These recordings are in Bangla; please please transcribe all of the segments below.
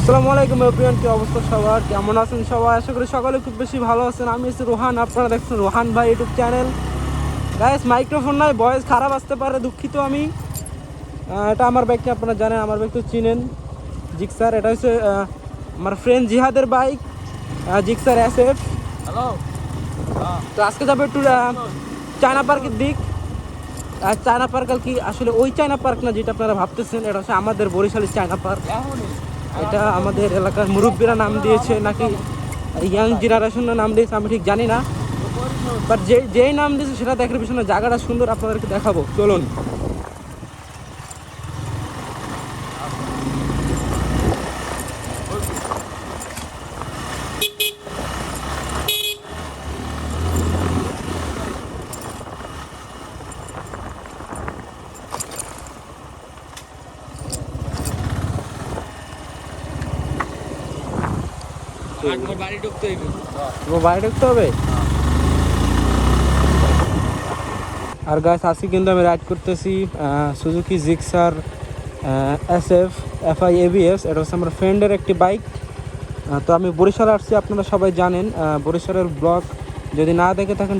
আসসালামু আলাইকুম এভরিওয়ান, কি অবস্থা সবার, কেমন আছেন সবাই? আশা করি সকালে খুব বেশি ভালো আছেন। আমি হচ্ছে রোহান, আপনারা দেখছেন রোহান ভাই ইউটিউব চ্যানেল। গাইস, মাইক্রোফোন নাই, ভয়েস খারাপ আসতে পারে, দুঃখিত আমি। এটা আমার বাইককে আপনারা জানেন, আমার বাইক তো চিনেন, জিক্সার। এটা হচ্ছে আমার ফ্রেন্ড জিহাদের বাইক, জিক্সার SF। হ্যালো। তো আজকে যাবো একটু চায়না পার্কের দিক। আর চায়না পার্ক আর কি আসলে ওই চায়না পার্ক না যেটা আপনারা ভাবতেছেন, এটা হচ্ছে আমাদের বরিশালের চায়না পার্ক। এটা আমাদের এলাকার মুরব্বীরা নাম দিয়েছে, নাকি ইয়াং জেনারেশনের নাম দিয়েছে আমি ঠিক জানি না, বাট যেই নাম দিয়েছে সেটা দেখার পিছনে জায়গাটা সুন্দর, আপনাদেরকে দেখাবো, চলুন। বাড়ি ঢুকতে হইবে। বাইরে ঢুকতে হবে। আর গাছ আজকে কিন্তু আমি রাইড করতেছি Suzuki Gixxer SF FI ABS। এটা হচ্ছে আমার ফ্রেন্ডের একটি বাইক। তো আমি বরিশালে আসছি, আপনারা সবাই জানেন। বরিশালের ব্লগ যদি না দেখে থাকেন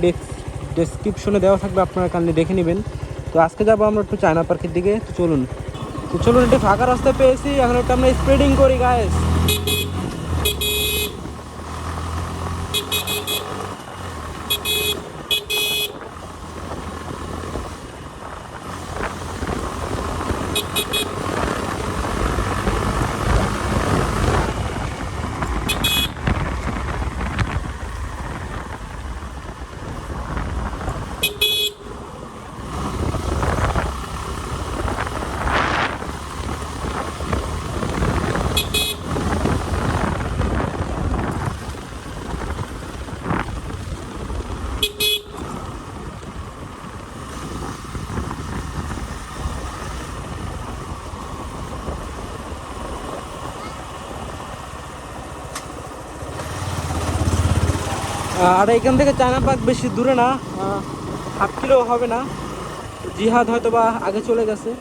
ডেসক্রিপশনে দেওয়া থাকবে, আপনারা কাইন্ডলি দেখে নেবেন। তো আজকে যাবো আমরা একটু চায়না পার্কের দিকে, তো চলুন। একটু ফাঁকা রাস্তায় পেয়েছি, এখন একটু আমরা স্প্রেডিং করি গাইস। আর এখান থেকে চায়না পার্ক বেশি দূরে না, 1/2 কিলো হবে না। জিহাদ হয়তো বা আগে চলে গেছে।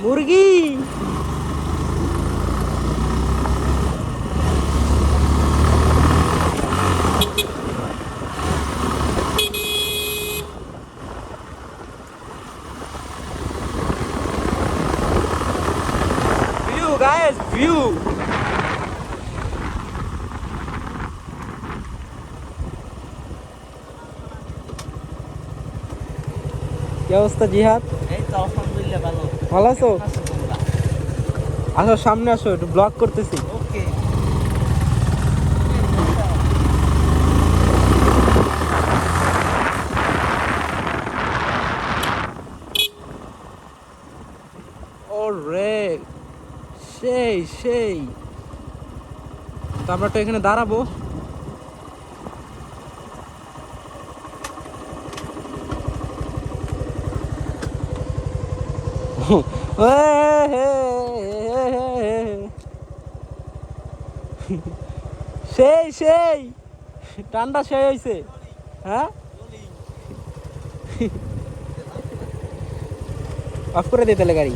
মুরগি ভিউ গাইস, ভিউ। কি অবস্থা জিহাদ? এই তো আলহামদুলিল্লাহ ভালো। ভালো আছো? আছো তোমরা? আসো, সামনে আসো, একটু ব্লগ করতেছি। ওকে। ওরে, সেই সেই। তো আমরা তো এখানে দাঁড়াবো। সেই সেই ঠান্ডা সেই হয়েছে। হ্যাঁ, অফ করে দিয়ে তাহলে গাড়ি।